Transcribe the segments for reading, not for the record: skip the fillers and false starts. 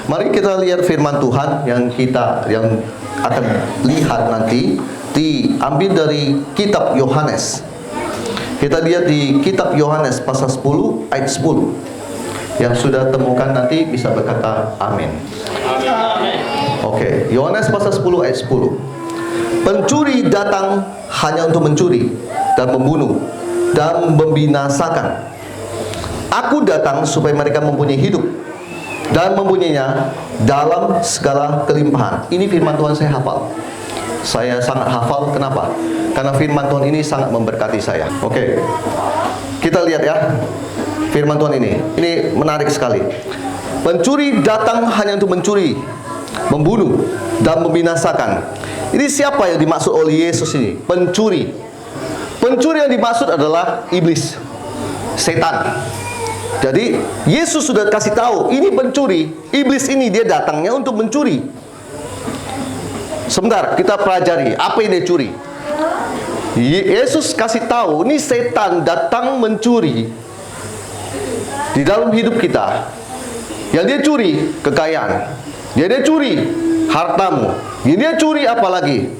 Mari kita lihat firman Tuhan yang akan lihat nanti, diambil dari kitab Yohanes. Kita lihat di kitab Yohanes pasal 10 ayat 10. Yang sudah temukan nanti bisa berkata amin. Oke, Yohanes pasal 10 ayat 10. Pencuri datang hanya untuk mencuri dan membunuh dan membinasakan. Aku datang supaya mereka mempunyai hidup dan mempunyainya dalam segala kelimpahan. Ini firman Tuhan saya hafal. Saya sangat hafal. Kenapa? Karena firman Tuhan ini sangat memberkati saya. Oke, kita lihat ya firman Tuhan ini. Ini menarik sekali. Pencuri datang hanya untuk mencuri, membunuh, dan membinasakan. Ini siapa yang dimaksud oleh Yesus ini? Pencuri. Pencuri yang dimaksud adalah iblis, setan. Jadi Yesus sudah kasih tahu, ini pencuri. Iblis ini dia datangnya untuk mencuri. Sebentar, kita pelajari apa yang dia curi. Yesus kasih tahu, ini setan datang mencuri di dalam hidup kita. Yang dia curi kekayaan, dia curi hartamu, dia curi apa lagi?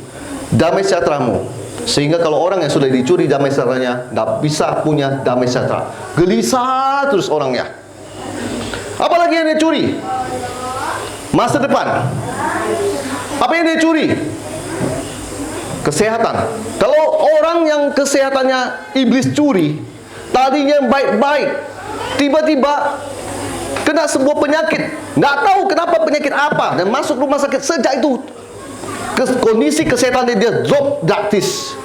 Damai sejahteramu. Sehingga kalau orang yang sudah dicuri damai sejahteranya, nggak bisa punya damai sejahtera, gelisah terus orangnya. Apalagi yang dia curi? Masa depan. Apa yang dia curi? Kesehatan. Kalau orang yang kesehatannya iblis curi, tadinya baik-baik, tiba-tiba kena sebuah penyakit, nggak tahu kenapa penyakit apa, dan masuk rumah sakit. Sejak itu kondisi kesehatan dia drop drastis.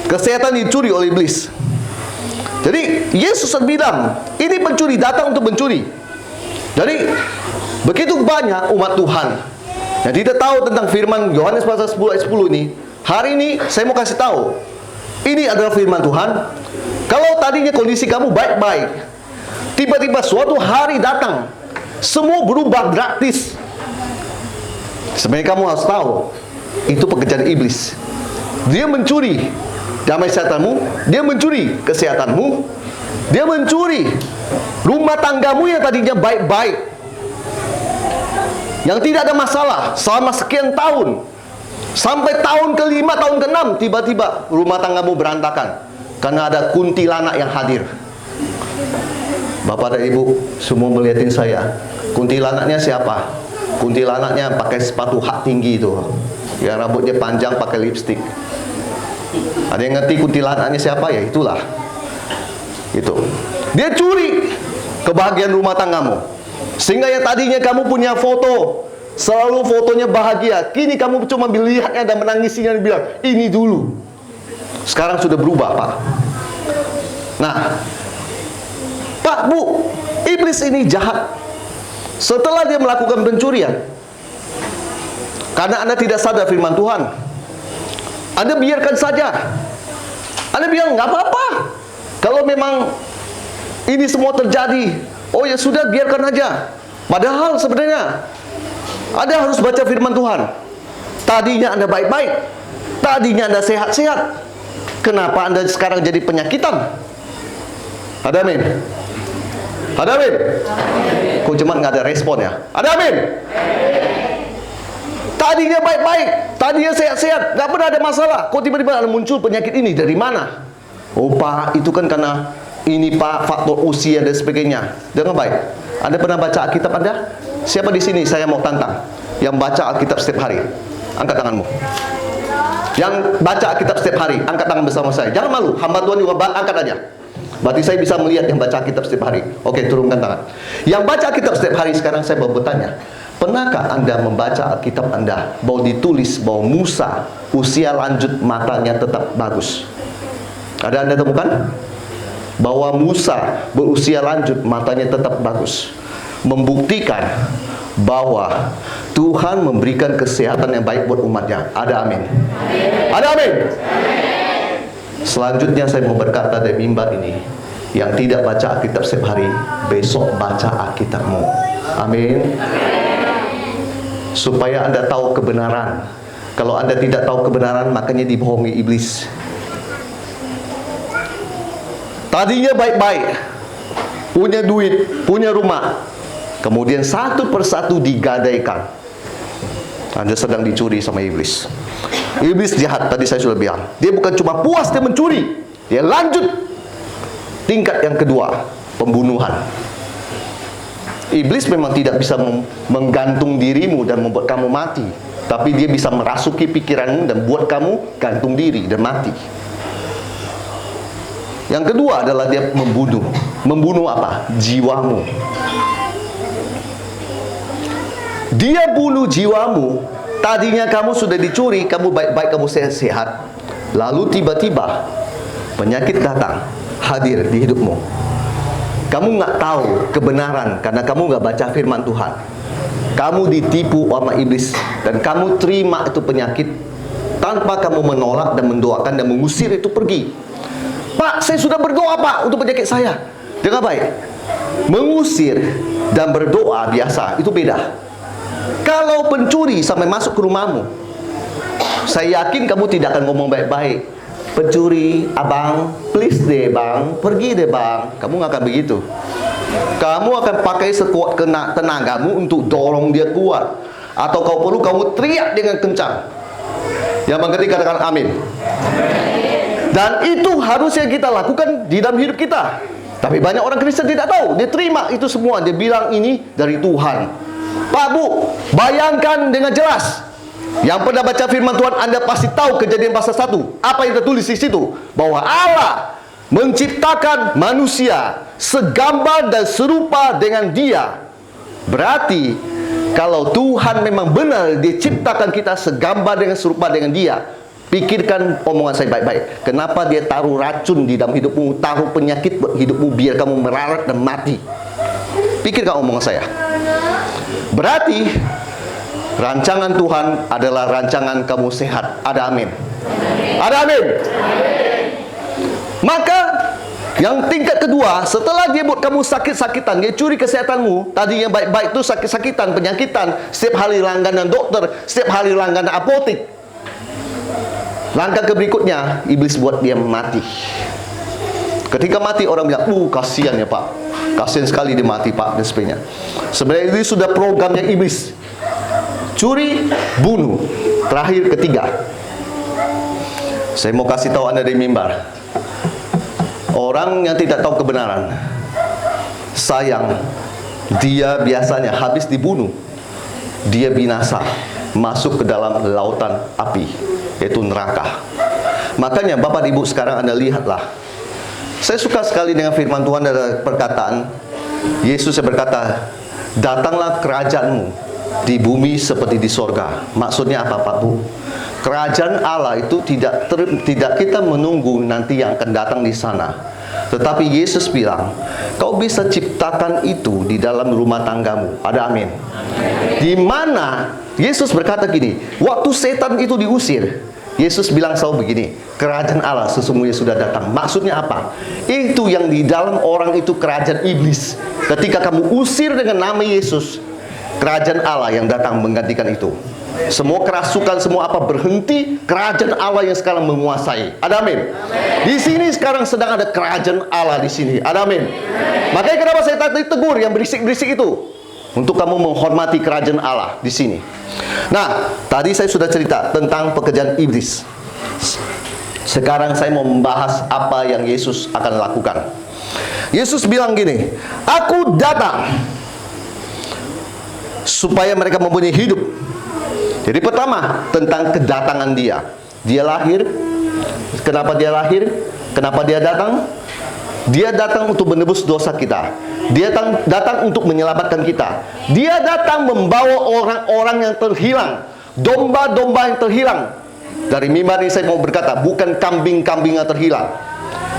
Kesehatan dicuri oleh iblis. Jadi Yesus bilang, ini pencuri datang untuk mencuri. Jadi begitu banyak umat Tuhan yang tidak tahu tentang firman Yohanes pasal 10 ayat 10 ini. Hari ini saya mau kasih tahu, ini adalah firman Tuhan. Kalau tadinya kondisi kamu baik-baik, tiba-tiba suatu hari datang, semua berubah gratis. Sebenarnya kamu harus tahu, itu pekerjaan iblis. Dia mencuri damai sejahteramu, dia mencuri kesehatanmu, dia mencuri rumah tanggamu yang tadinya baik-baik, yang tidak ada masalah selama sekian tahun. Sampai tahun ke-5, tahun ke-6, tiba-tiba rumah tanggamu berantakan karena ada kuntilanak yang hadir. Bapak dan Ibu semua melihatin saya. Kuntilanaknya siapa? Kuntilanaknya pakai sepatu hak tinggi itu, yang rambutnya panjang, pakai lipstik. Ada yang ngerti kuntilanaknya siapa? Ya itulah. Itu. Dia curi kebahagiaan rumah tanggamu. Sehingga yang tadinya kamu punya foto, selalu fotonya bahagia, kini kamu cuma melihatnya dan menangisinya dan bilang, ini dulu. Sekarang sudah berubah, Pak. Nah, Pak, Bu, iblis ini jahat. Setelah dia melakukan pencurian, karena Anda tidak sadar firman Tuhan, Anda biarkan saja. Anda bilang, nggak apa-apa. Kalau memang ini semua terjadi, oh ya sudah, biarkan aja. Padahal sebenarnya Anda harus baca firman Tuhan. Tadinya Anda baik-baik, tadinya Anda sehat-sehat. Kenapa Anda sekarang jadi penyakitan? Ada amin? Ada amin? Kok cuma nggak ada respon ya? Ada amin? Tadinya baik-baik, tadinya sehat-sehat, nggak pernah ada masalah. Kok tiba-tiba ada muncul penyakit ini? Dari mana? Oh Pak, itu kan karena ini Pak, faktor usia dan sebagainya. Dengar baik. Anda pernah baca Alkitab Anda? Siapa di sini saya mau tantang yang baca Alkitab setiap hari? Angkat tanganmu. Yang baca Alkitab setiap hari, angkat tangan bersama saya. Jangan malu, hamba Tuhan juga angkat aja. Berarti saya bisa melihat yang baca Alkitab setiap hari. Oke, turunkan tangan. Yang baca Alkitab setiap hari, sekarang saya mau bertanya, pernahkah Anda membaca Alkitab Anda bahwa ditulis bahwa Musa usia lanjut matanya tetap bagus? Ada Anda temukan? Bahwa Musa berusia lanjut matanya tetap bagus, membuktikan bahwa Tuhan memberikan kesehatan yang baik buat umatnya. Ada amin? Ada amin? Selanjutnya saya mau berkata dari mimbar ini, yang tidak baca Alkitab setiap hari, besok baca Alkitabmu. Amin. Supaya Anda tahu kebenaran. Kalau Anda tidak tahu kebenaran, makanya dibohongi iblis. Tadinya baik-baik, punya duit, punya rumah. Kemudian satu persatu digadaikan. Anda sedang dicuri sama iblis. Iblis jahat, tadi saya sudah bilang. Dia bukan cuma puas dia mencuri, dia lanjut tingkat yang kedua, pembunuhan. Iblis memang tidak bisa menggantung dirimu dan membuat kamu mati, tapi dia bisa merasuki pikiranmu dan buat kamu gantung diri dan mati. Yang kedua adalah dia membunuh. Membunuh apa? Jiwamu. Dia bunuh jiwamu. Tadinya kamu sudah dicuri, kamu baik-baik, kamu sehat-sehat. Lalu tiba-tiba penyakit datang, hadir di hidupmu. Kamu nggak tahu kebenaran karena kamu nggak baca firman Tuhan. Kamu ditipu sama iblis dan kamu terima itu penyakit tanpa kamu menolak dan mendoakan dan mengusir itu pergi. Pak, saya sudah berdoa Pak untuk penyakit saya. Dengar baik, mengusir dan berdoa biasa itu beda. Kalau pencuri sampai masuk ke rumahmu, saya yakin kamu tidak akan ngomong baik-baik. Pencuri, abang, please deh bang, pergi deh bang. Kamu nggak akan begitu. Kamu akan pakai sekuat tenagamu untuk dorong dia kuat. Atau kau perlu kamu teriak dengan kencang. Yang mengerti katakan amin. Dan itu harusnya kita lakukan di dalam hidup kita. Tapi banyak orang Kristen tidak tahu. Dia terima itu semua. Dia bilang ini dari Tuhan. Pak Bu, bayangkan dengan jelas. Yang pernah baca firman Tuhan, Anda pasti tahu Kejadian pasal 1. Apa yang tertulis di situ? Bahwa Allah menciptakan manusia segambar dan serupa dengan Dia. Berarti kalau Tuhan memang benar Dia ciptakan kita segambar dengan serupa dengan Dia, pikirkan omongan saya baik-baik. Kenapa Dia taruh racun di dalam hidupmu, taruh penyakit buat hidupmu biar kamu melarat dan mati? Pikirkan omongan saya. Berarti rancangan Tuhan adalah rancangan kamu sehat. Ada amin? Ada amin? Maka yang tingkat kedua, setelah dia buat kamu sakit-sakitan, dia curi kesehatanmu. Tadi yang baik-baik itu sakit-sakitan, penyakitan, setiap hari langganan dokter, setiap hari langganan apotek. Langkah berikutnya, iblis buat dia mati. Ketika mati orang bilang, kasihan ya Pak, kasihan sekali dia mati Pak, dan sebagainya. Sebenarnya ini sudah programnya iblis. Curi, bunuh. Terakhir ketiga, saya mau kasih tahu Anda dari mimbar. Orang yang tidak tahu kebenaran, sayang, dia biasanya habis dibunuh, dia binasa, masuk ke dalam lautan api, yaitu neraka. Makanya Bapak Ibu sekarang Anda lihatlah. Saya suka sekali dengan firman Tuhan dan perkataan Yesus yang berkata, datanglah kerajaanmu di bumi seperti di sorga. Maksudnya apa Pak Bu? Kerajaan Allah itu tidak kita menunggu nanti yang akan datang di sana. Tetapi Yesus bilang, kau bisa ciptakan itu di dalam rumah tanggamu. Ada amin? Di mana Yesus berkata gini, waktu setan itu diusir, Yesus bilang selalu begini, kerajaan Allah sesungguhnya sudah datang. Maksudnya apa? Itu yang di dalam orang itu kerajaan iblis. Ketika kamu usir dengan nama Yesus, kerajaan Allah yang datang menggantikan itu. Semua kerasukan, semua apa berhenti, kerajaan Allah yang sekarang menguasai. Ada amin? Di sini sekarang sedang ada kerajaan Allah di sini. Ada amin? Makanya kenapa saya tadi tegur yang berisik-berisik itu? Untuk kamu menghormati kerajaan Allah di sini. Nah, tadi saya sudah cerita tentang pekerjaan iblis. Sekarang saya mau membahas apa yang Yesus akan lakukan. Yesus bilang gini, aku datang supaya mereka mempunyai hidup. Jadi pertama, tentang kedatangan dia. Dia lahir. Kenapa dia lahir? Kenapa dia datang? Dia datang untuk menebus dosa kita. Dia datang untuk menyelamatkan kita. Dia datang membawa orang-orang yang terhilang, domba-domba yang terhilang. Dari mimbar ini saya mau berkata, bukan kambing-kambing yang terhilang.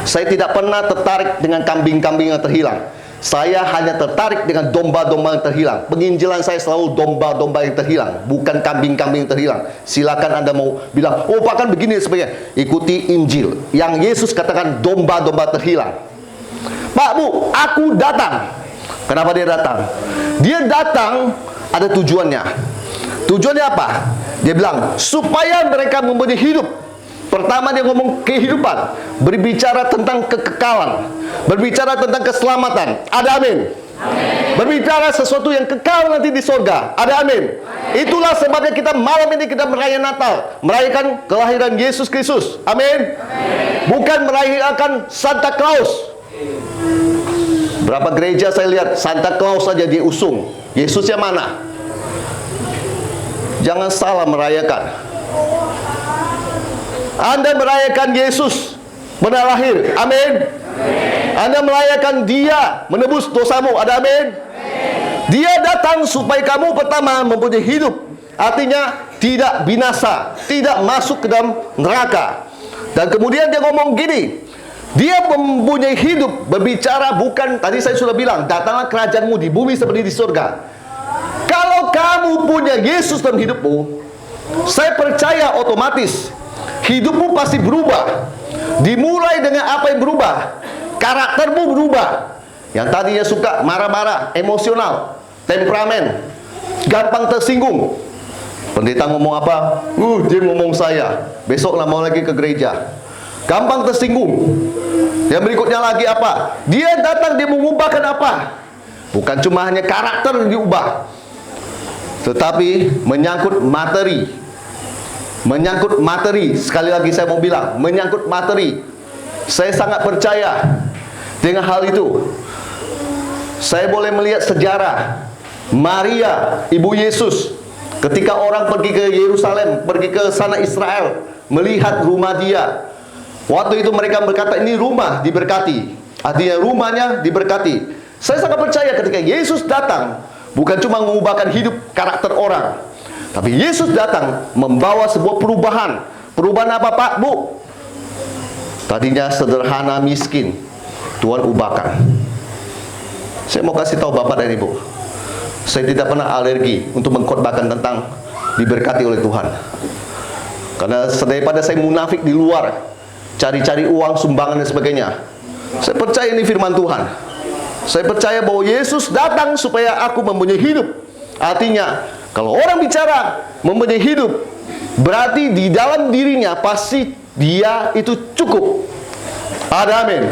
Saya tidak pernah tertarik dengan kambing-kambing yang terhilang. Saya hanya tertarik dengan domba-domba yang terhilang. Penginjilan saya selalu domba-domba yang terhilang, bukan kambing-kambing yang terhilang. Silakan Anda mau bilang, oh Pak kan begini sebagainya. Ikuti Injil yang Yesus katakan domba-domba terhilang. Pak Bu, aku datang. Kenapa dia datang? Dia datang ada tujuannya. Tujuannya apa? Dia bilang supaya mereka mempunyai hidup. Pertama dia ngomong kehidupan, berbicara tentang kekekalan, berbicara tentang keselamatan. Ada amin? Amin. berbicara sesuatu yang kekal nanti di sorga. Ada amin? Itulah sebabnya kita malam ini kita merayakan Natal, merayakan kelahiran Yesus Kristus. Amin? Bukan merayakan Santa Claus. Berapa gereja saya lihat Santa Claus saja diusung, Yesusnya mana? Jangan salah merayakan. Anda merayakan Yesus benar lahir. Amin. Anda merayakan Dia menebus dosamu. Ada amin. Dia datang supaya kamu pertama mempunyai hidup, artinya tidak binasa, tidak masuk ke dalam neraka. Dan kemudian dia ngomong gini, dia mempunyai hidup, berbicara bukan, tadi saya sudah bilang, datanglah kerajaanmu di bumi seperti di surga. Kalau kamu punya Yesus dalam hidupmu, saya percaya otomatis hidupmu pasti berubah. Dimulai dengan apa yang berubah? Karaktermu berubah. Yang tadinya suka marah-marah, emosional, temperamen, gampang tersinggung. Pendeta ngomong apa? Dia ngomong saya. Besok mau lagi ke gereja. Gampang tersinggung. Yang berikutnya lagi apa? Dia datang, dia mengubahkan apa? Bukan cuma hanya karakter yang diubah, tetapi menyangkut materi. Menyangkut materi. Sekali lagi saya mau bilang, menyangkut materi. Saya sangat percaya dengan hal itu. Saya boleh melihat sejarah Maria, ibu Yesus, ketika orang pergi ke Yerusalem, pergi ke sana Israel, melihat rumah dia. Waktu itu mereka berkata, ini rumah diberkati. Artinya rumahnya diberkati. Saya sangat percaya ketika Yesus datang, bukan cuma mengubahkan hidup karakter orang, tapi Yesus datang membawa sebuah perubahan. Perubahan apa, Pak, Bu? Tadinya sederhana, miskin, Tuhan ubahkan. Saya mau kasih tahu Bapak dan Ibu, saya tidak pernah alergi untuk mengkhotbahkan tentang diberkati oleh Tuhan. Karena daripada saya munafik di luar, cari-cari uang, sumbangan dan sebagainya, saya percaya ini firman Tuhan. Saya percaya bahwa Yesus datang supaya aku mempunyai hidup. Artinya, kalau orang bicara mempunyai hidup, berarti di dalam dirinya pasti dia itu cukup. Ada amin.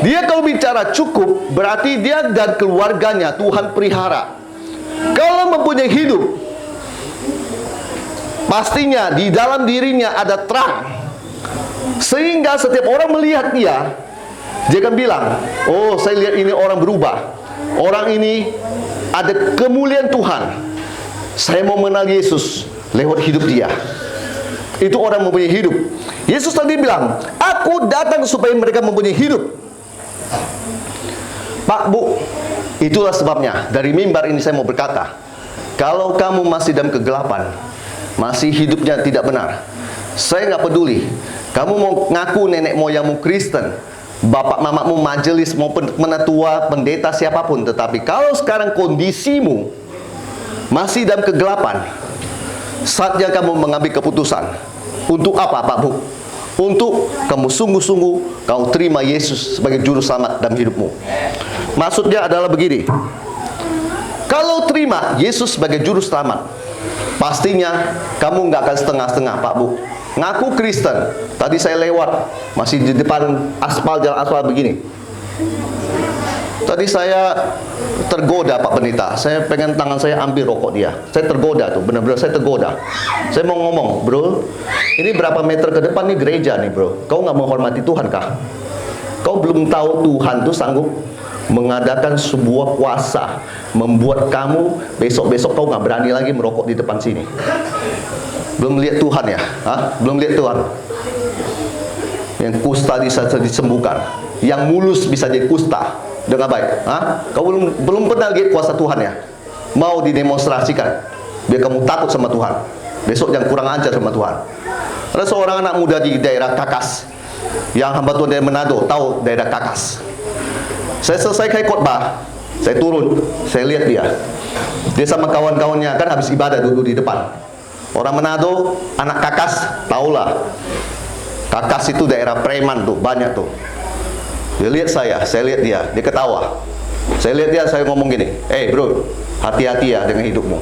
Dia kalau bicara cukup, berarti dia dan keluarganya Tuhan pelihara. Kalau mempunyai hidup, pastinya di dalam dirinya ada terang, sehingga setiap orang melihat dia akan bilang, oh, saya lihat ini orang berubah. Orang ini ada kemuliaan Tuhan. Saya mau mengenal Yesus lewat hidup dia. Itu orang mempunyai hidup. Yesus tadi bilang, aku datang supaya mereka mempunyai hidup. Pak, Bu, itulah sebabnya dari mimbar ini saya mau berkata, kalau kamu masih dalam kegelapan, masih hidupnya tidak benar, saya nggak peduli. Kamu mau ngaku nenek moyangmu Kristen, bapak mamamu majelis, mau penatua, pendeta, siapapun, tetapi kalau sekarang kondisimu masih dalam kegelapan, saatnya kamu mengambil keputusan. Untuk apa, Pak, Bu? Untuk kamu sungguh-sungguh kau terima Yesus sebagai juru selamat dalam hidupmu. Maksudnya adalah begini, kalau terima Yesus sebagai juru selamat, pastinya kamu nggak akan setengah-setengah, Pak, Bu. Ngaku Kristen, tadi saya lewat, masih di depan aspal, jalan aspal begini. Tadi saya tergoda, Pak Pendeta. Saya pengen tangan saya ambil rokok dia. Saya tergoda tuh, benar-benar saya tergoda. Saya mau ngomong, bro, ini berapa meter ke depan nih gereja nih, bro. Kau nggak menghormati Tuhan kah? Kau belum tahu Tuhan tuh sanggup mengadakan sebuah kuasa, membuat kamu besok-besok kau nggak berani lagi merokok di depan sini. Belum lihat Tuhan ya? Hah? Belum lihat Tuhan? Yang kusta bisa disembuhkan, yang mulus bisa jadi kusta dengan baik. Hah? Kau belum pernah lihat kuasa Tuhan ya? Mau didemonstrasikan biar kamu takut sama Tuhan. Besok jangan kurang ajar sama Tuhan. Ada seorang anak muda di daerah Kakas, yang hamba Tuhan dari Manado, tahu daerah Kakas. Saya selesai khotbah, saya turun, saya lihat dia. Dia sama kawan-kawannya kan habis ibadah duduk di depan. Orang Manado, anak Kakas, tahulah. Kakas itu daerah preman tuh, banyak tuh. Dia lihat saya lihat dia ketawa. Saya lihat dia, saya ngomong gini, bro, hati-hati ya dengan hidupmu.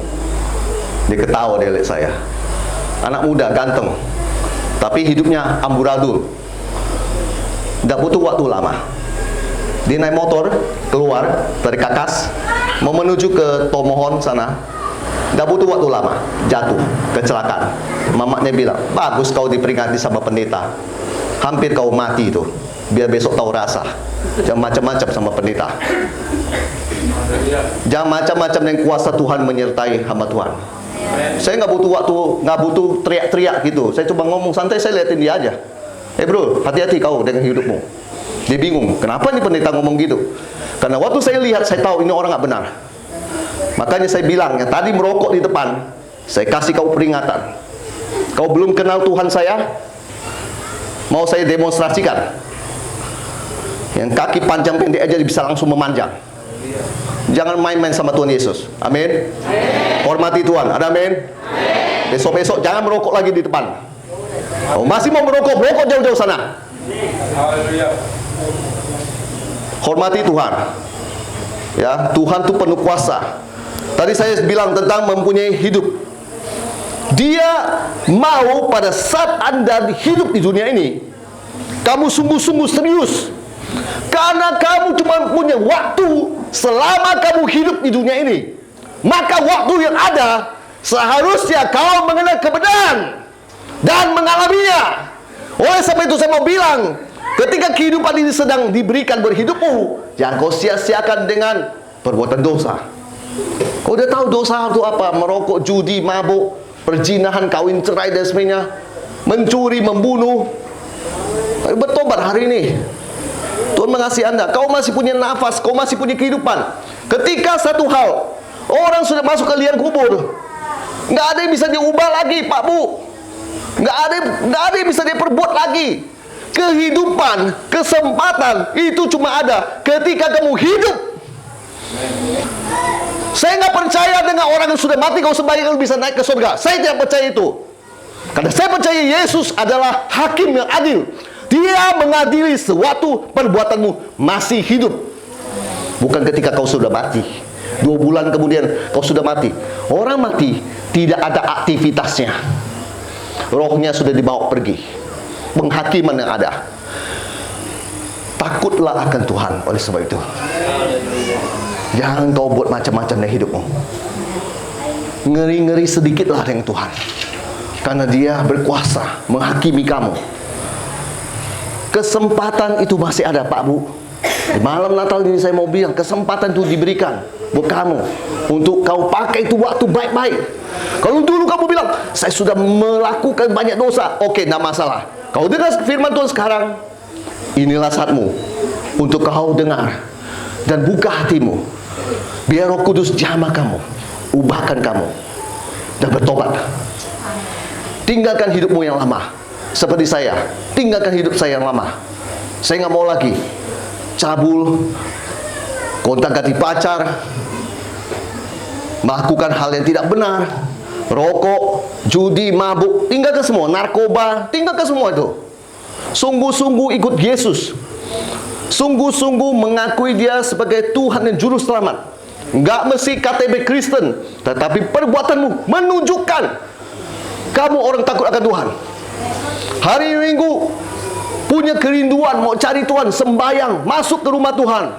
Dia ketawa, dia lihat saya. Anak muda, ganteng, tapi hidupnya amburadul. Tidak butuh waktu lama. Dia naik motor keluar dari Kakas, mau menuju ke Tomohon sana. Dah butuh waktu lama, jatuh, kecelakaan. Mamaknya bilang, bagus kau diperingati sama pendeta. Hampir kau mati itu, biar besok tahu rasa. Jangan macam-macam sama pendeta. Jangan macam-macam dengan kuasa Tuhan menyertai hamba Tuhan. Saya nggak butuh waktu, nggak butuh teriak-teriak gitu. Saya coba ngomong santai, saya liatin dia aja. Bro, hati-hati kau dengan hidupmu. Dia bingung, kenapa nih pendeta ngomong gitu? Karena waktu saya lihat, saya tahu ini orang nggak benar. Makanya saya bilang, yang tadi merokok di depan, saya kasih kau peringatan. Kau belum kenal Tuhan saya, mau saya demonstrasikan. Yang kaki panjang pendek aja bisa langsung memanjang. Jangan main-main sama Tuhan Yesus. Amin. Hormati Tuhan. Ada amin. Besok-besok jangan merokok lagi di depan. Oh, masih mau merokok, merokok jauh-jauh sana. Hormati Tuhan. Ya, Tuhan itu penuh kuasa. Tadi saya bilang tentang mempunyai hidup. Dia mau pada saat Anda hidup di dunia ini, kamu sungguh-sungguh serius. Karena kamu cuma punya waktu selama kamu hidup di dunia ini. Maka waktu yang ada seharusnya kau mengenal kebenaran dan mengalaminya. Oleh sebab itu saya mau bilang, ketika kehidupan ini sedang diberikan berhidupmu, jangan kau sia-siakan dengan perbuatan dosa. Kau udah tahu dosa itu apa? Merokok, judi, mabuk, perzinahan, kawin cerai dan sebagainya, mencuri, membunuh. Bertobat hari ini. Tuhan mengasihi Anda. Kau masih punya nafas, kau masih punya kehidupan. Ketika satu hal, orang sudah masuk ke liang kubur, nggak ada yang bisa diubah lagi, Pak Bu. Nggak ada yang bisa dia perbuat lagi. Kehidupan, kesempatan itu cuma ada ketika kamu hidup. Saya nggak percaya dengan orang yang sudah mati kau sembahyang bisa naik ke surga. Saya tidak percaya itu. Karena saya percaya Yesus adalah hakim yang adil. Dia mengadili suatu perbuatanmu masih hidup. Bukan ketika kau sudah mati. 2 bulan kemudian kau sudah mati. Orang mati tidak ada aktivitasnya. Rohnya sudah dibawa pergi. Penghakiman yang ada. Takutlah akan Tuhan oleh sebab itu. Jangan kau buat macam-macam dengan hidupmu. Ngeri-ngeri sedikitlah dengan Tuhan. Karena Dia berkuasa menghakimi kamu. Kesempatan itu masih ada, Pak Bu. Di malam Natal ini saya mau bilang, kesempatan itu diberikan buat kamu untuk kau pakai itu waktu baik-baik. Kalau dulu kamu bilang, saya sudah melakukan banyak dosa, oke, tidak masalah. Kau dengar firman Tuhan sekarang, inilah saatmu untuk kau dengar dan buka hatimu. Biar Roh Kudus jamah kamu, ubahkan kamu, dan bertobat. Tinggalkan hidupmu yang lama. Seperti saya, tinggalkan hidup saya yang lama. Saya nggak mau lagi cabul, kontak-ganti pacar, melakukan hal yang tidak benar, rokok, judi, mabuk, tinggalkan semua, narkoba, tinggalkan semua itu. Sungguh-sungguh ikut Yesus. Sungguh-sungguh mengakui Dia sebagai Tuhan dan Juru Selamat. Nggak mesti KTP Kristen, tetapi perbuatanmu menunjukkan kamu orang takut akan Tuhan. Hari Minggu punya kerinduan mau cari Tuhan, sembahyang, masuk ke rumah Tuhan.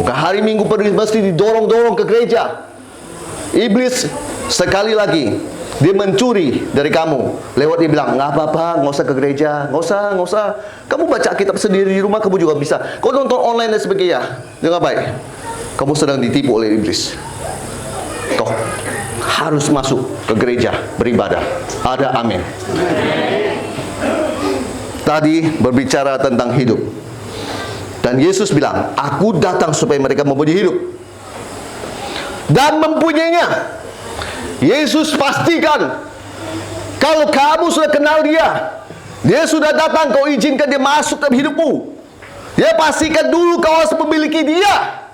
Bukan hari Minggu mesti didorong-dorong ke gereja. Iblis sekali lagi dia mencuri dari kamu. Lewat dia bilang, nggak apa-apa, nggak usah ke gereja, nggak usah. Kamu baca kitab sendiri di rumah, kamu juga bisa. Kau nonton online dan sebagainya. Dengan baik. Kamu sedang ditipu oleh iblis. Kau harus masuk ke gereja beribadah. Ada amin. Tadi berbicara tentang hidup. Dan Yesus bilang, aku datang supaya mereka mempunyai hidup dan mempunyainya. Yesus pastikan, kalau kamu sudah kenal Dia, Dia sudah datang, kau izinkan Dia masuk dalam hidupmu. Dia pastikan dulu kau harus memiliki Dia.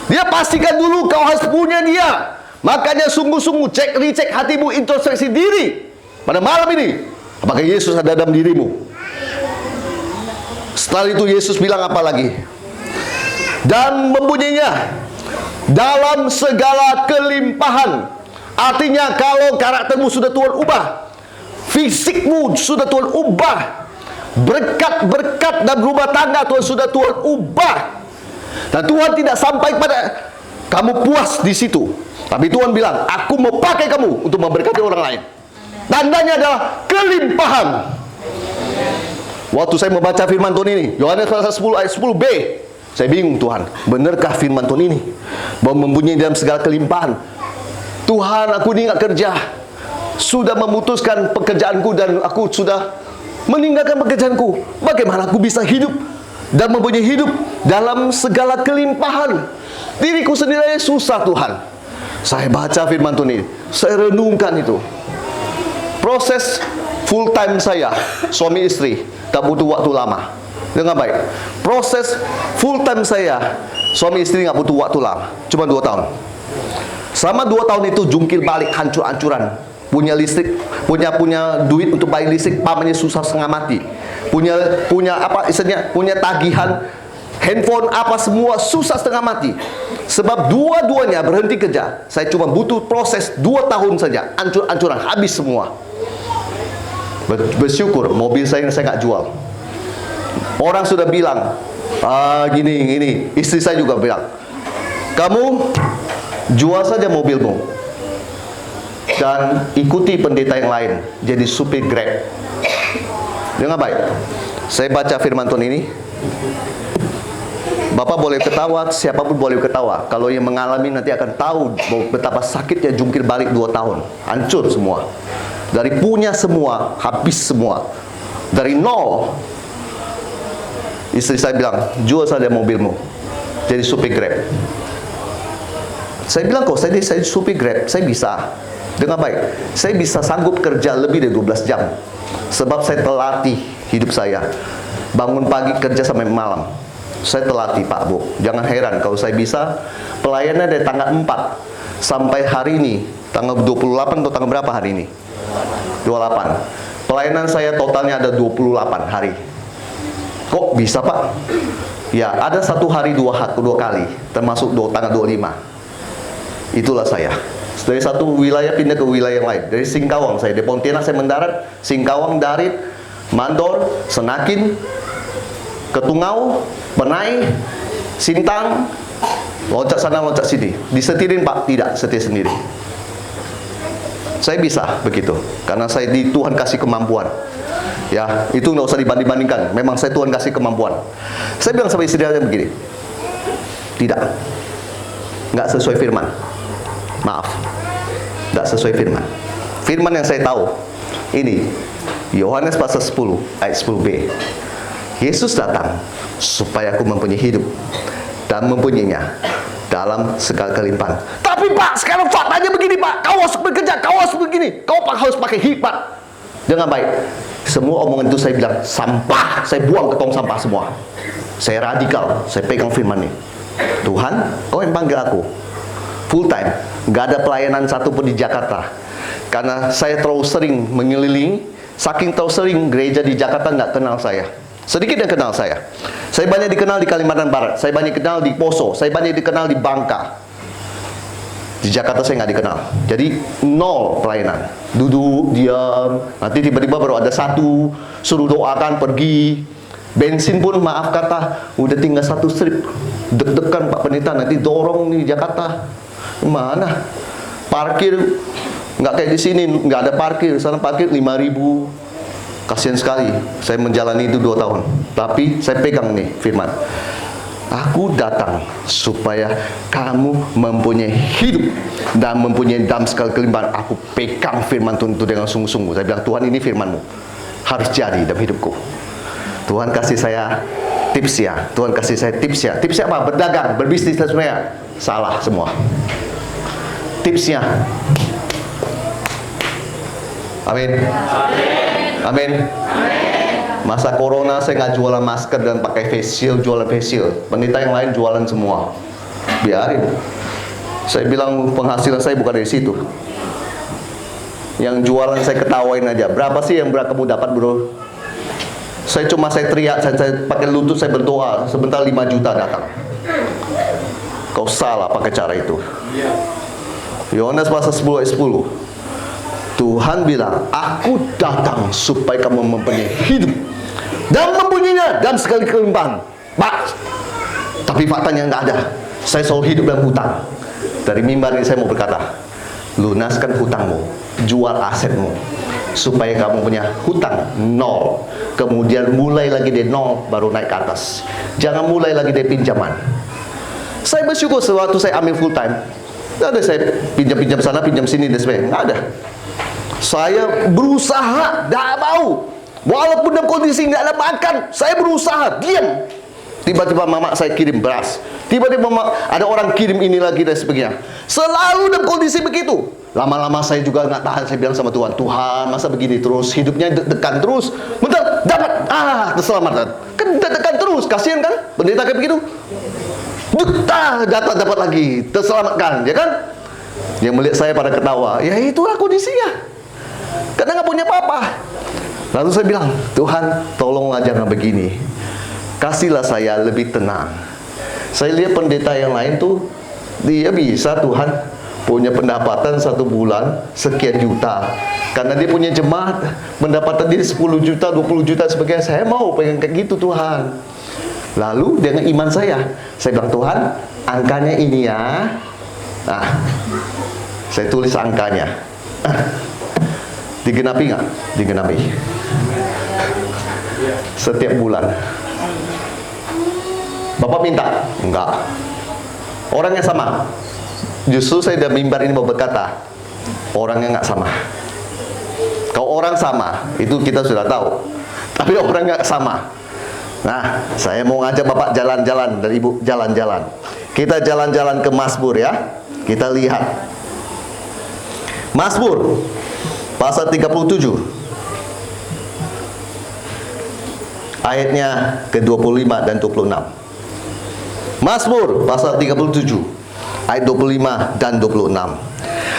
Dia pastikan dulu kau harus punya Dia. Makanya sungguh-sungguh recek hatimu, introspeksi diri pada malam ini. Apakah Yesus ada dalam dirimu? Setelah itu Yesus bilang apa lagi? Dan mempunyainya dalam segala kelimpahan. Artinya kalau karaktermu sudah Tuhan ubah, fisikmu sudah Tuhan ubah, berkat-berkat dan rumah tangga Tuhan sudah Tuhan ubah, Dan Tuhan tidak sampai pada kamu puas di situ. Tapi Tuhan bilang, aku mau pakai kamu untuk memberkati orang lain. Tandanya adalah kelimpahan. Waktu saya membaca firman Tuhan ini, Yohanes pasal 10 ayat 10b, saya bingung, Tuhan, benarkah firman Tuhan ini bahwa mempunyai dalam segala kelimpahan? Tuhan, aku ini nggak kerja, sudah memutuskan pekerjaanku dan aku sudah meninggalkan pekerjaanku. Bagaimana aku bisa hidup dan mempunyai hidup dalam segala kelimpahan? Diriku sendiri susah, Tuhan. Saya baca firman Tuhan ini, saya renungkan itu. Proses full time saya, suami istri, tak butuh waktu lama. Dengan baik. Proses full time saya, suami istri nggak butuh waktu lama, cuma 2 tahun. Selama 2 tahun itu jungkir balik, hancur-hancuran. Punya listrik, punya duit untuk bayar listrik, pamannya susah setengah mati. Punya apa istilahnya? Punya tagihan handphone apa semua susah setengah mati. Sebab dua-duanya berhenti kerja. Saya cuma butuh proses 2 tahun saja, hancur-hancuran, habis semua. Bersyukur mobil saya nggak jual. Orang sudah bilang, gini. Istri saya juga bilang, kamu jual saja mobilmu dan ikuti pendeta yang lain, jadi supir Grab. Dengan baik. Saya baca firman Tuhan ini. Bapak boleh ketawa, siapapun boleh ketawa. Kalau yang mengalami nanti akan tahu betapa sakitnya jungkir balik 2 tahun. Hancur semua. Dari punya semua, habis semua. Dari nol. Istri saya bilang, jual saja mobilmu, jadi supir Grab. Saya bilang, kok saya supir Grab, saya bisa. Dengan baik, saya bisa sanggup kerja lebih dari 12 jam. Sebab saya terlatih hidup saya. Bangun pagi, kerja sampai malam. Saya terlatih, Pak Bu. Jangan heran kalau saya bisa pelayanan dari tanggal 4 sampai hari ini. Tanggal 28 atau tanggal berapa hari ini? 28. Pelayanan saya totalnya ada 28 hari. Kok bisa, Pak? Ya, ada 1 hari 2 kali, termasuk tanggal 25. Itulah saya. Dari satu wilayah pindah ke wilayah yang lain. Dari Singkawang saya, di Pontianak saya mendarat, Singkawang, Darit, Mandor, Senakin, Ketungau, Penai, Sintang, loncat sana, loncat sini. Disetirin, Pak? Tidak, setir sendiri. Saya bisa begitu, karena saya di Tuhan kasih kemampuan. Ya, itu nggak usah dibanding-bandingkan. Memang saya Tuhan kasih kemampuan. Saya bilang sama istri saya begini, tidak, nggak sesuai firman. Maaf, nggak sesuai firman. Firman yang saya tahu ini Yohanes pasal 10 ayat 10b. Yesus datang supaya aku mempunyai hidup dan mempunyainya dalam segala kelimpahan. Tapi Pak, sekarang faktanya begini Pak, kau harus bekerja, kau harus begini, kau harus pakai hikmat. Dengan baik, semua omongan itu saya bilang sampah, saya buang ke tong sampah semua. Saya radikal, saya pegang firman ini. Tuhan, kau yang panggil aku full time, nggak ada pelayanan satupun di Jakarta, karena saya terlalu sering mengelilingi, saking terlalu sering gereja di Jakarta nggak kenal saya. Sedikit yang kenal saya. Saya banyak dikenal di Kalimantan Barat, saya banyak dikenal di Poso, saya banyak dikenal di Bangka. Di Jakarta saya nggak dikenal. Jadi nol pelayanan. Duduk, diam. Nanti tiba-tiba baru ada satu, suruh doakan, pergi. Bensin pun maaf kata, udah tinggal 1 strip. Deg-degan Pak Pendeta, nanti dorong nih Jakarta. Mana? Parkir nggak kayak di sini, nggak ada parkir. Sana parkir 5.000. Kasihan sekali, saya menjalani itu 2 tahun. Tapi saya pegang nih firman. Aku datang supaya kamu mempunyai hidup dan mempunyai dalam segala kelimpahan. Aku pegang firman Tuhan itu dengan sungguh-sungguh. Saya bilang, Tuhan, ini firman-Mu harus jadi dalam hidupku. Tuhan kasih saya tips ya. Tuhan kasih saya tips ya. Tipsnya apa? Berdagang, berbisnis dan semuanya. Salah semua. Tipsnya. Amin. Amin. Masa corona saya nggak jualan masker dan pakai face shield, jualan face shield. Pendeta yang lain jualan semua. Biarin. Saya bilang penghasilan saya bukan dari situ. Yang jualan saya ketawain aja. Berapa sih yang kamu dapat, bro? Saya teriak, saya pakai lutut, saya berdoa. Sebentar 5 juta datang. Kau salah pakai cara itu. Yohanes pasal 10 ayat 10. Tuhan bilang, aku datang supaya kamu mempunyai hidup dan mempunyainya dalam segala kelimpahan. Pak, Tapi faktanya nggak ada. Saya selalu hidup dalam hutang. Dari mimbar ini saya mau berkata, lunaskan hutangmu, jual asetmu, supaya kamu punya hutang nol. Kemudian mulai lagi dari nol, baru naik ke atas. Jangan mulai lagi dari pinjaman. Saya bersyukur sewaktu saya ambil full time, nggak ada saya pinjam-pinjam sana, pinjam sini dan sebagainya. Nggak ada. Saya berusaha, tidak mau. Walaupun dalam kondisi nggak ada makan, saya berusaha, diam. Tiba-tiba mama saya kirim beras. Tiba-tiba ada orang kirim ini lagi dan sebagainya. Selalu dalam kondisi begitu. Lama-lama saya juga nggak tahan. Saya bilang sama Tuhan, Tuhan masa begini terus? Hidupnya deg-degan terus. Bentar, dapat. Keselamatan. Kan deg-degan terus. Kasihan kan? Pendeta kayak begitu. Dapat lagi. Terselamatkan, ya kan? Yang melihat saya pada ketawa. Ya itulah kondisinya. Karena nggak punya apa-apa. Lalu saya bilang, Tuhan tolonglah jangan begini. Kasihlah saya lebih tenang. Saya lihat pendeta yang lain tuh, dia bisa Tuhan punya pendapatan 1 bulan sekian juta. Karena dia punya jemaat, pendapatan dia 10 juta, 20 juta sebagainya. Saya mau pengen kayak gitu Tuhan. Lalu dengan iman saya bilang, Tuhan angkanya ini ya. Nah, saya tulis angkanya. Digenapi nggak? Digenapi. Setiap bulan. Bapak minta? Enggak. Orangnya sama. Justru saya dari mimbar ini mau berkata, orangnya nggak sama. Kalau orang sama, itu kita sudah tahu. Tapi orang nggak sama. Nah, saya mau ngajak Bapak jalan-jalan dan Ibu jalan-jalan. Kita jalan-jalan ke Mazmur ya. Kita lihat. Mazmur pasal 37. Ayatnya ke-25 dan 26. Mazmur pasal 37 ayat 25 dan 26.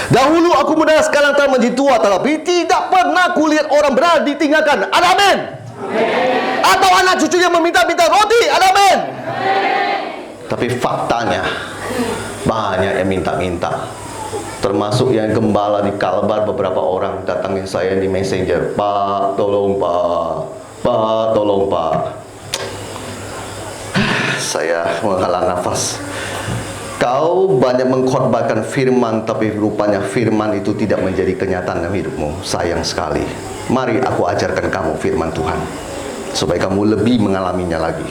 Dahulu aku muda, sekarang telah menjadi tua, tetapi tidak pernah kulihat orang benar ditinggalkan. Ada amin? Atau anak cucunya meminta-minta roti. Ada amin? Tapi faktanya banyak yang minta-minta. Termasuk yang gembala di Kalbar, beberapa orang datangin saya di Messenger, Pak tolong Pak, Pak tolong Pak. Saya menghela nafas. Kau banyak mengkhotbahkan firman, tapi rupanya firman itu tidak menjadi kenyataan dalam hidupmu. Sayang sekali. Mari aku ajarkan kamu firman Tuhan, supaya kamu lebih mengalaminya lagi.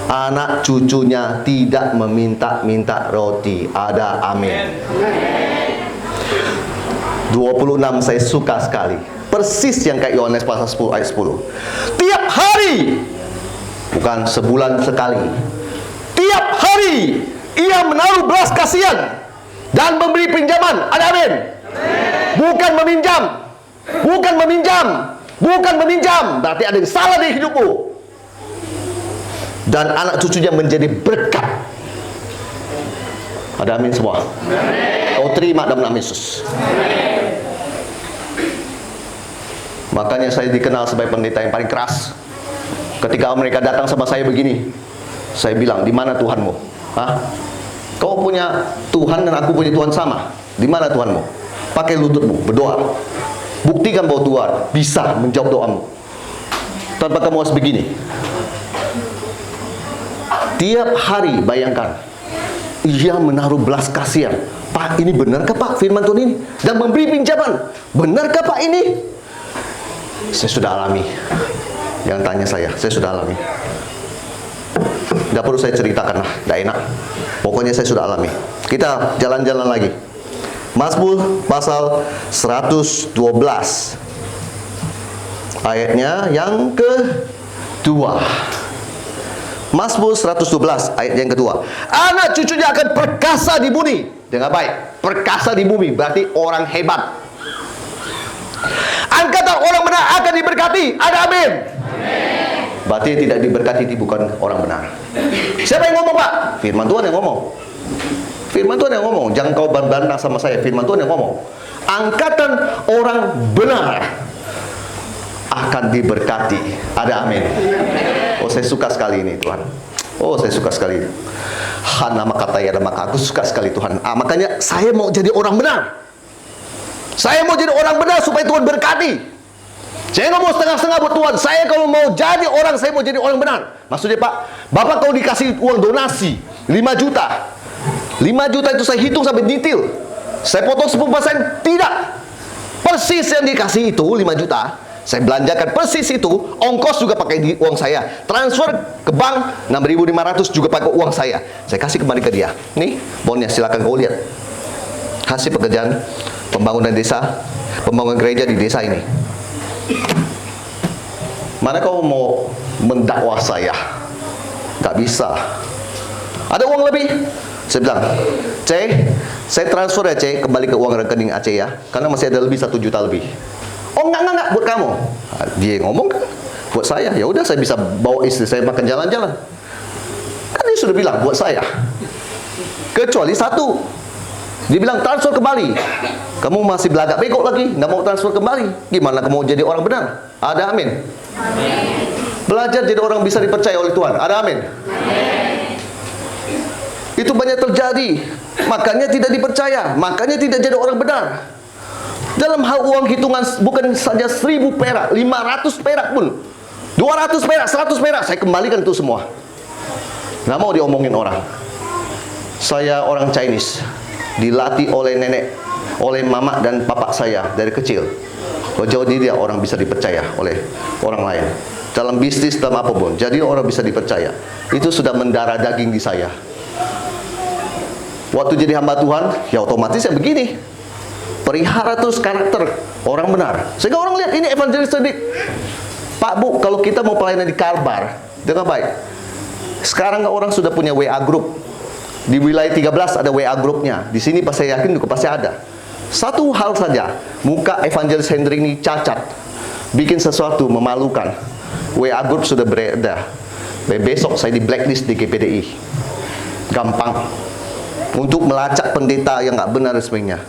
Anak cucunya tidak meminta-minta roti. Ada amin? 26 saya suka sekali. Persis yang kayak Yohanes pasal 10 ayat 10. Tiap hari, bukan sebulan sekali, tiap hari ia menaruh belas kasihan dan memberi pinjaman. Ada amin? Bukan meminjam. Bukan meminjam. Bukan meminjam. Berarti ada yang salah di hidupmu. Dan anak cucunya menjadi berkat. Ada amin semua? Kau terima dalam nama Yesus. Makanya saya dikenal sebagai pendeta yang paling keras. Ketika mereka datang sama saya begini, saya bilang, di mana Tuhanmu? Hah? Kau punya Tuhan dan aku punya Tuhan sama. Di mana Tuhanmu? Pakai lututmu, berdoa. Buktikan bahwa Tuhan bisa menjawab doamu. Tanpa kamu harus begini. Tiap hari, bayangkan, ia menaruh belas kasihan. Pak, ini benarkah Pak firman Tuhan ini? Dan memberi pinjaman. Benarkah Pak ini? Saya sudah alami. Yang tanya saya sudah alami. Tidak perlu saya ceritakan lah, tidak enak. Pokoknya saya sudah alami. Kita jalan-jalan lagi. Mazmur pasal 112. Ayatnya yang kedua. Mazmur 112 ayat yang kedua. Anak cucunya akan perkasa di bumi. Dengar baik, perkasa di bumi berarti orang hebat. Angkatan orang benar akan diberkati. Ada amin? Berarti yang tidak diberkati itu bukan orang benar. Siapa yang ngomong Pak? Firman Tuhan yang ngomong. Firman Tuhan yang ngomong. Jangan kau bantah sama saya. Firman Tuhan yang ngomong. Angkatan orang benar akan diberkati. Ada amin? Oh, saya suka sekali ini Tuhan. Oh, saya suka sekali. Nama kata ya, maka aku suka sekali Tuhan. Makanya saya mau jadi orang benar. Saya mau jadi orang benar supaya Tuhan berkati. Saya nggak mau setengah-setengah buat Tuhan. Saya kalau mau jadi orang, saya mau jadi orang benar. Maksudnya Pak, Bapak kalau dikasih uang donasi 5 juta. 5 juta itu saya hitung sampai detail. Saya potong 10%, tidak. Persis yang dikasih itu 5 juta. Saya belanjakan persis itu. Ongkos juga pakai di uang saya. Transfer ke bank 6.500 juga pakai uang saya. Saya kasih kembali ke dia. Nih, bonnya silakan kau lihat. Hasil pekerjaan pembangunan desa, pembangunan gereja di desa ini. Mana kau mau mendakwah saya? Gak bisa. Ada uang lebih? Saya bilang, saya transfer ya kembali ke uang rekening Aceh ya, karena masih ada lebih 1 juta lebih. Oh enggak, buat kamu. Dia ngomong kan, buat saya. Ya udah, saya bisa bawa istri saya makan jalan-jalan. Kan dia sudah bilang buat saya. Kecuali satu, dia bilang transfer kembali. Kamu masih belagak bego lagi, nggak mau transfer kembali. Gimana kamu jadi orang benar? Ada amin. Belajar jadi orang bisa dipercaya oleh Tuhan. Ada amin. Itu banyak terjadi. Makanya tidak dipercaya. Makanya tidak jadi orang benar. Dalam hal uang hitungan, bukan saja 1.000 perak, 500 perak pun, 200 perak, 100 perak, saya kembalikan itu semua. Nggak mau diomongin orang. Saya orang Chinese, dilatih oleh nenek, oleh mama dan papa saya dari kecil. Jauh diri dia orang bisa dipercaya oleh orang lain. Dalam bisnis, dalam apapun. Jadi orang bisa dipercaya. Itu sudah mendarah daging di saya. Waktu jadi hamba Tuhan, ya otomatis ya begini. Pelihara terus karakter orang benar. Sehingga orang lihat ini evangelis cerdik. Pak Bu, kalau kita mau pelayanan di Kalbar, dengan baik. Sekarang orang sudah punya WA group. Di wilayah 13 ada WA grupnya. Di sini pas saya yakin juga pasti ada. Satu hal saja, muka evangelis Hendrik ini cacat, bikin sesuatu memalukan. WA group sudah beredar. Besok saya di blacklist di GPDI. Gampang. Untuk melacak pendeta yang nggak benar resminya.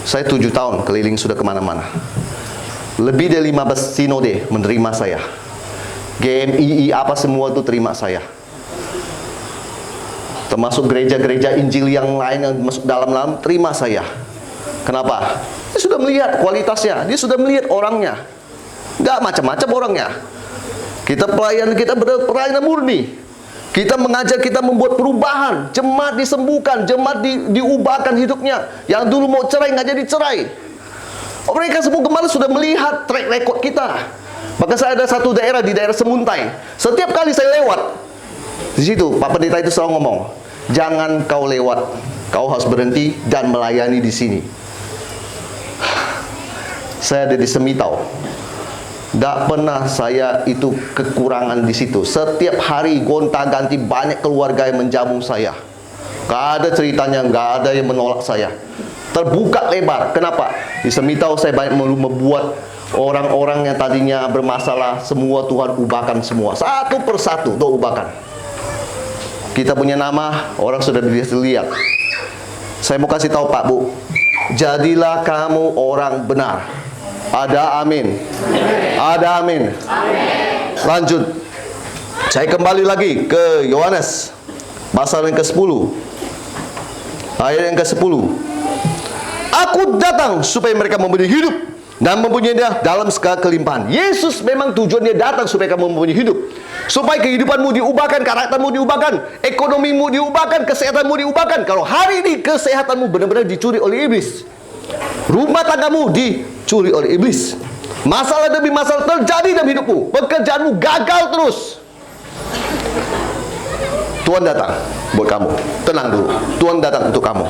Saya 7 tahun keliling sudah kemana-mana. Lebih dari 15 sinode menerima saya. GMII apa semua itu terima saya. Termasuk gereja-gereja Injil yang lain yang masuk dalam-dalam terima saya. Kenapa? Dia sudah melihat kualitasnya. Dia sudah melihat orangnya. Nggak macam-macam orangnya. Kita pelayanan murni. Kita mengajar, kita membuat perubahan. Jemaat disembuhkan, jemaat diubahkan hidupnya. Yang dulu mau cerai, nggak jadi cerai. Mereka semua kemarin sudah melihat track record kita. Maka saya ada satu daerah di daerah Semuntai. Setiap kali saya lewat, di situ Pak Pendeta itu selalu ngomong, jangan kau lewat, kau harus berhenti dan melayani di sini. Saya ada di Semitau. Tidak pernah saya itu kekurangan di situ. Setiap hari gonta-ganti banyak keluarga yang menjamu saya. Gak ada ceritanya, gak ada yang menolak saya. Terbuka lebar. Kenapa? Di Semitau saya banyak membuat orang-orang yang tadinya bermasalah, semua Tuhan ubahkan semua. Satu persatu Tuhan ubahkan. Kita punya nama, orang sudah dilihat. Saya mau kasih tahu Pak Bu, jadilah kamu orang benar. Ada amin. Ada amin. Lanjut. Saya kembali lagi ke Yohanes pasal yang ke-10. Ayat yang ke-10. Aku datang supaya mereka mempunyai hidup dan mempunyainya dalam segala kelimpahan. Yesus memang tujuannya datang supaya kamu mempunyai hidup. Supaya kehidupanmu diubahkan, karaktermu diubahkan, ekonomimu diubahkan, kesehatanmu diubahkan. Kalau hari ini kesehatanmu benar-benar dicuri oleh iblis, rumah tanggamu dicuri oleh iblis, masalah demi masalah terjadi dalam hidupmu, pekerjaanmu gagal terus, Tuhan datang buat kamu. Tenang dulu, Tuhan datang untuk kamu.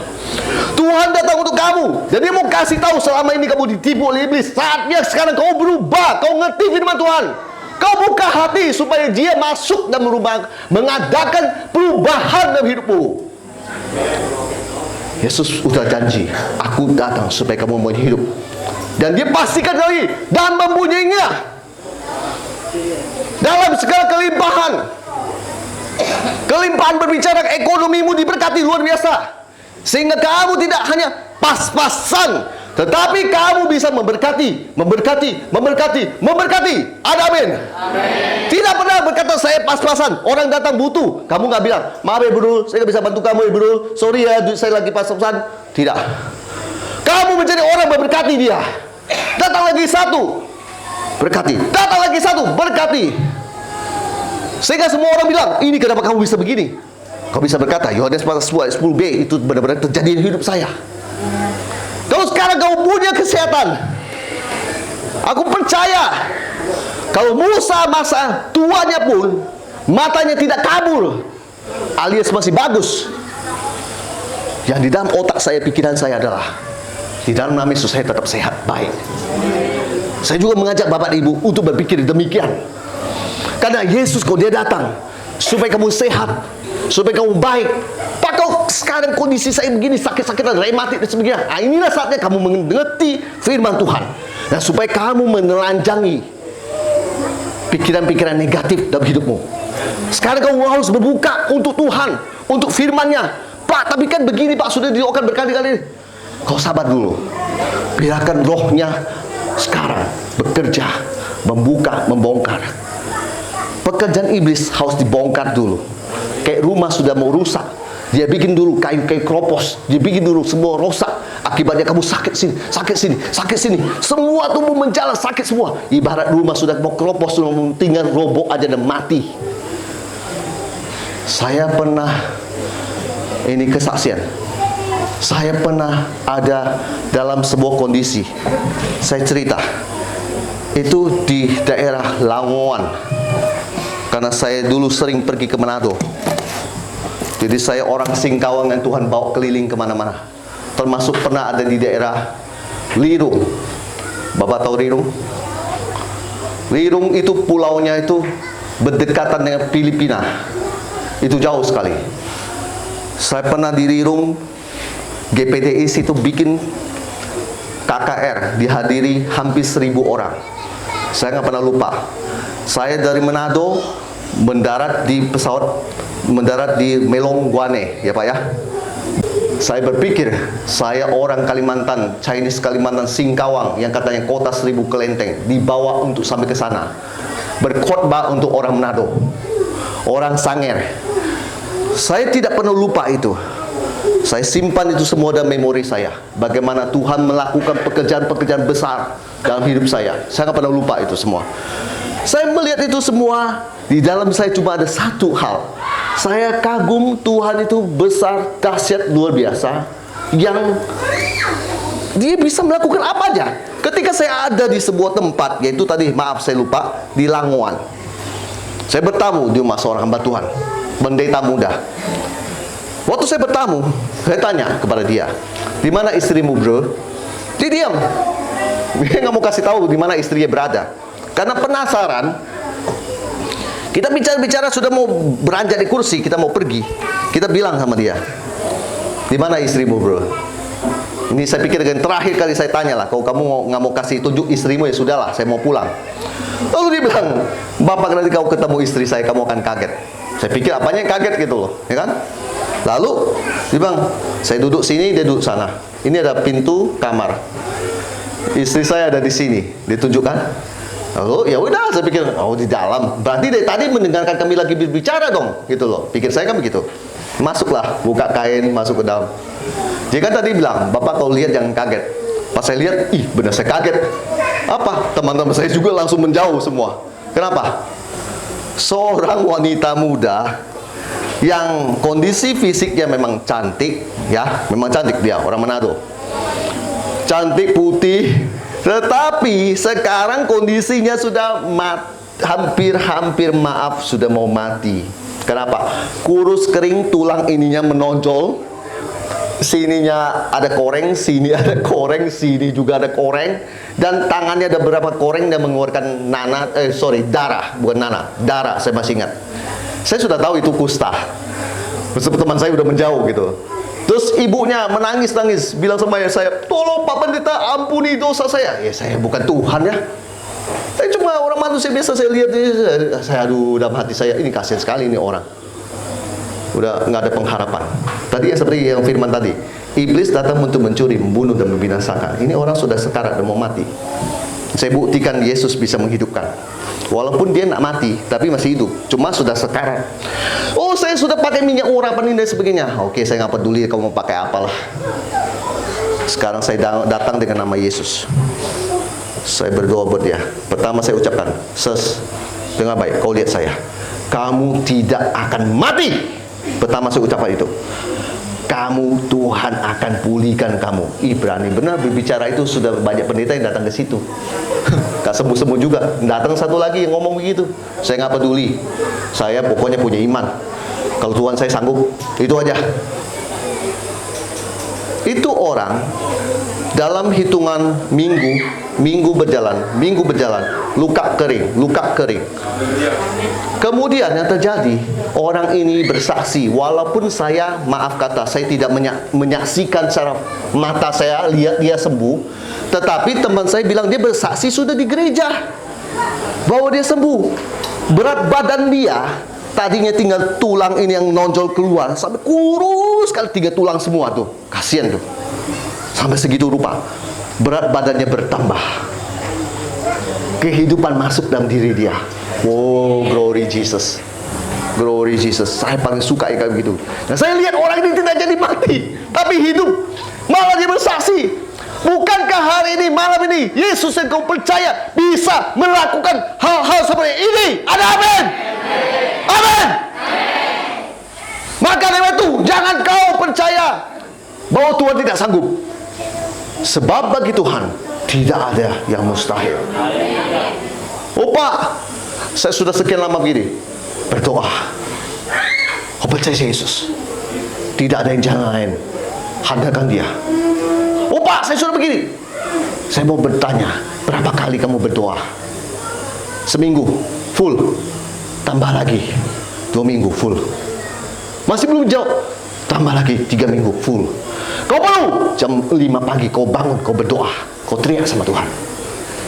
Tuhan datang untuk kamu. Jadi mau kasih tahu, selama ini kamu ditipu oleh iblis. Saatnya sekarang kau berubah, kau ngerti firman Tuhan. Kau buka hati supaya dia masuk dan merubah, mengadakan perubahan dalam hidupmu. Yesus sudah janji, aku datang supaya kamu mempunyai hidup. Dan dia pastikan lagi, dan mempunyainya dalam segala kelimpahan. Kelimpahan berbicara ekonomimu diberkati luar biasa. Sehingga kamu tidak hanya pas-pasan, tetapi kamu bisa memberkati. Ada amin? Tidak pernah berkata saya pas-pasan. Orang datang butuh, kamu nggak bilang, maaf ya bro, saya nggak bisa bantu kamu ya bro, sorry ya, saya lagi pas-pasan. Tidak. Kamu menjadi orang memberkati dia. Datang lagi satu. berkati. Datang lagi satu, berkati. Sehingga semua orang bilang, ini kenapa kamu bisa begini? Kau bisa berkata, Yohanes pasal 10b, itu benar-benar terjadi di hidup saya. Kalau sekarang kau punya kesehatan, aku percaya kalau Musa masa tuanya pun matanya tidak kabur, alias masih bagus. Yang di dalam otak saya, pikiran saya adalah, di dalam nama Yesus saya tetap sehat, baik. Saya juga mengajak Bapak Ibu untuk berpikir demikian. Karena Yesus kalau dia datang supaya kamu sehat, supaya kamu baik. Pak, kau sekarang kondisi saya begini, sakit-sakitan, rematik dan sebagainya. Nah, inilah saatnya kamu mengerti firman Tuhan. Dan supaya kamu menelanjangi pikiran-pikiran negatif dalam hidupmu. Sekarang kamu harus berbuka untuk Tuhan, untuk firman-Nya. Pak, tapi kan begini Pak, sudah didoakan berkali-kali. Kau sabar dulu. Biarkan rohnya sekarang bekerja, membuka, membongkar. Pekerjaan iblis harus dibongkar dulu. Kayak rumah sudah mau rusak, dia bikin dulu kayu-kayu keropos, dia bikin dulu semua rusak. Akibatnya kamu sakit sini, sakit sini, sakit sini. Semua tubuh menjalar, sakit semua. Ibarat rumah sudah mau keropos, sudah tinggal roboh aja dan mati. Saya pernah, ini kesaksian, saya pernah ada dalam sebuah kondisi. Saya cerita, itu di daerah Lamongan. Karena saya dulu sering pergi ke Manado. Jadi saya orang Singkawang yang Tuhan bawa keliling kemana-mana. Termasuk pernah ada di daerah Lirung. Bapak tahu Lirung? Lirung itu pulaunya itu berdekatan dengan Filipina. Itu jauh sekali. Saya pernah di Lirung, GPTIS itu bikin KKR, dihadiri hampir 1.000 orang. Saya nggak pernah lupa. Saya dari Manado mendarat di Melong Guane, ya Pak ya. Saya berpikir, saya orang Kalimantan, Chinese Kalimantan, Singkawang, yang katanya kota 1.000 kelenteng, dibawa untuk sampai ke sana, berkhotbah untuk orang Manado, orang Sanger. Saya tidak pernah lupa itu. Saya simpan itu semua dalam memori saya. Bagaimana Tuhan melakukan pekerjaan-pekerjaan besar dalam hidup saya. Saya nggak pernah lupa itu semua. Saya melihat itu semua, di dalam saya cuma ada satu hal. Saya kagum Tuhan itu besar, dahsyat, luar biasa, yang dia bisa melakukan apa aja. Ketika saya ada di sebuah tempat, yaitu tadi, maaf saya lupa, di Lamongan. Saya bertamu di rumah seorang hamba Tuhan, pendeta muda. Waktu saya bertamu, saya tanya kepada dia, di mana istrimu, bro? Dia diam. Dia nggak mau kasih tahu di mana istrinya berada. Karena penasaran, kita bicara-bicara sudah mau beranjak di kursi, kita mau pergi. Kita bilang sama dia, di mana istrimu, bro? Ini saya pikir dengan terakhir kali saya tanya lah. Kalau kamu nggak mau kasih tunjuk istrimu, ya sudahlah, saya mau pulang. Lalu dia bilang, Bapak nanti kau ketemu istri saya, kamu akan kaget. Saya pikir apanya yang kaget gitu loh, ya kan? Lalu dia bilang, saya duduk sini, dia duduk sana. Ini ada pintu kamar. Istri saya ada di sini, ditunjukkan. Lalu ya udah, saya pikir, oh di dalam. Berarti dari tadi mendengarkan kami lagi berbicara dong, gitu loh. Pikir saya kan begitu. Masuklah, buka kain, masuk ke dalam. Dia kan tadi bilang, Bapak kalau lihat jangan kaget. Pas saya lihat, ih benar saya kaget. Apa? Teman-teman saya juga langsung menjauh semua. Kenapa? Seorang wanita muda yang kondisi fisiknya memang cantik, ya, memang cantik dia, orang Manado. Cantik, putih. Tetapi sekarang kondisinya sudah hampir maaf sudah mau mati. Kenapa? Kurus kering, tulang ininya menonjol. Sininya ada koreng, sini ada koreng, sini juga ada koreng, dan tangannya ada beberapa koreng dan mengeluarkan darah, bukan darah, saya masih ingat. Saya sudah tahu itu kusta. Teman saya udah menjauh gitu. Terus ibunya menangis-nangis, bilang sama saya, tolong Pak Pendeta, ampuni dosa saya. Ya saya bukan Tuhan ya. Saya cuma orang manusia biasa, saya lihat, saya aduh dalam hati saya, ini kasihan sekali ini orang. Udah nggak ada pengharapan. Tadi yang seperti yang firman tadi, iblis datang untuk mencuri, membunuh dan membinasakan. Ini orang sudah sekarat dan mau mati. Saya buktikan Yesus bisa menghidupkan. Walaupun dia nak mati, tapi masih hidup. Cuma sudah sekarat. Oh, saya sudah pakai minyak urapan ini dan sebagainya. Oke, saya nggak peduli kamu mau pakai apalah. Sekarang saya datang dengan nama Yesus. Saya berdoa buat dia. Pertama saya ucapkan, "Sis, dengar baik, kau lihat saya. Kamu tidak akan mati." Pertama saya ucapkan itu. Kamu, Tuhan akan pulihkan kamu. Berani benar berbicara itu, sudah banyak pendeta yang datang ke situ. Gak sembuh-sembuh juga. Datang satu lagi yang ngomong begitu. Saya nggak peduli. Saya pokoknya punya iman. Kalau Tuhan saya sanggup, itu aja. Itu orang dalam hitungan minggu berjalan, luka kering. Kemudian yang terjadi, orang ini bersaksi, walaupun saya, maaf kata, saya tidak menyaksikan secara mata saya, lihat dia sembuh, tetapi teman saya bilang dia bersaksi sudah di gereja, bahwa dia sembuh. Berat badan dia, tadinya tinggal tulang ini yang nonjol keluar, sampai kurus sekali, 3 tulang semua tuh, kasihan tuh, sampai segitu rupa. Berat badannya bertambah, kehidupan masuk dalam diri dia. Wow, glory Jesus, glory Jesus. Saya paling suka ya kayak begitu. Nah, saya lihat orang ini tidak jadi mati, tapi hidup, malah dia bersaksi. Bukankah hari ini, malam ini, Yesus yang kau percaya bisa melakukan hal-hal seperti ini? Ada amin? Amin. Maka dari itu, jangan kau percaya bahwa Tuhan tidak sanggup. Sebab bagi Tuhan tidak ada yang mustahil. Oh Pak, saya sudah sekian lama begini berdoa, kau percaya Yesus, tidak ada yang jalan lain, handalkan dia. Oh Pak, saya sudah begini. Saya mau bertanya, berapa kali kamu berdoa? Seminggu full, tambah lagi 2 minggu full, masih belum jawab, tambah lagi 3 minggu full. Kau perlu jam 5 pagi kau bangun, kau berdoa, kau teriak sama Tuhan,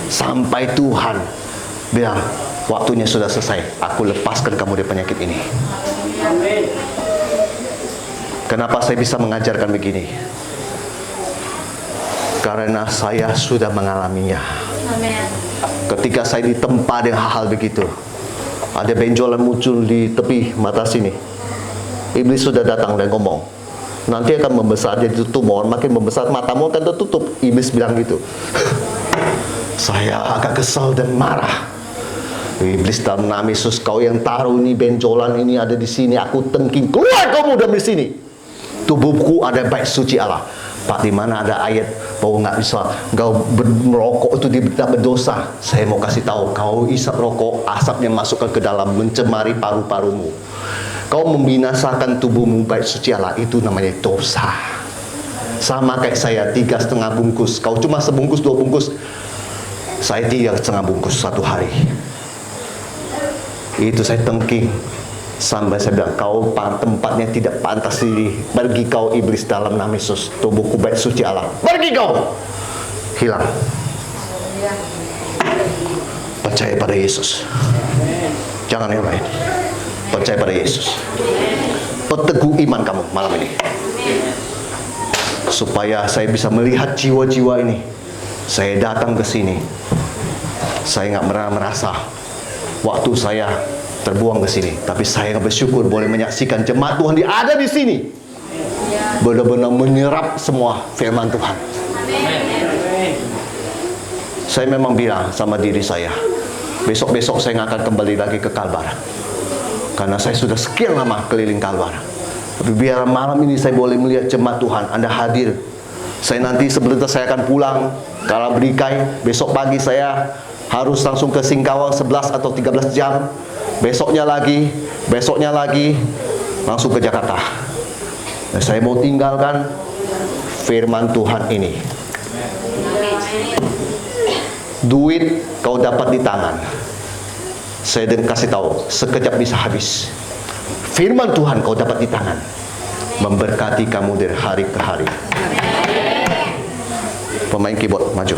sampai Tuhan bilang, waktunya sudah selesai, aku lepaskan kamu dari penyakit ini. Kenapa saya bisa mengajarkan begini? Karena saya sudah mengalaminya. Ketika saya ditempa dengan hal-hal begitu, ada benjolan muncul di tepi mata sini, iblis sudah datang dan ngomong, nanti akan membesar jadi tumor, makin membesar matamu akan tertutup. Iblis bilang gitu. Saya agak kesal dan marah. Iblis, dalam nama Yesus, kau yang taruh ini benjolan ini ada di sini, aku tengking, keluar kamu dari sini. Tubuhku ada bait suci Allah. Pak, di mana ada ayat bahwa nggak bisa kau merokok itu tidak berdosa? Saya mau kasih tahu, kau isap rokok, asapnya masukkan ke dalam, mencemari paru-parumu. Kau membinasakan tubuhmu bait suci Allah, itu namanya dosa. Sama kayak saya 3,5 bungkus, kau cuma sebungkus 2 bungkus, saya 3,5 bungkus 1 hari. Itu saya tengking sampai saya bilang, kau tempatnya tidak pantas ini. Pergi kau iblis dalam nama Yesus, tubuhku bait suci Allah, pergi kau. Hilang. Percaya pada Yesus, jangan yang lain. Percaya pada Yesus. Perteguh iman kamu malam ini, supaya saya bisa melihat jiwa-jiwa ini. Saya datang ke sini, saya nggak pernah merasa waktu saya terbuang ke sini, tapi saya bersyukur boleh menyaksikan jemaat Tuhan yang ada di sini benar-benar menyerap semua firman Tuhan. Saya memang bilang sama diri saya, besok-besok saya nggak akan kembali lagi ke Kalbar, karena saya sudah sekian lama keliling Kalbar. Tapi biar malam ini saya boleh melihat jemaat Tuhan, Anda hadir. Saya nanti sebentar saya akan pulang ke Berikai. Besok pagi saya harus langsung ke Singkawang 11 atau 13 jam. Besoknya lagi langsung ke Jakarta. Dan saya mau tinggalkan firman Tuhan ini. Duit kau dapat di tangan, saya dan kasih tahu, sekejap bisa habis. Firman Tuhan kau dapat di tangan, memberkati kamu dari hari ke hari. Pemain keyboard maju.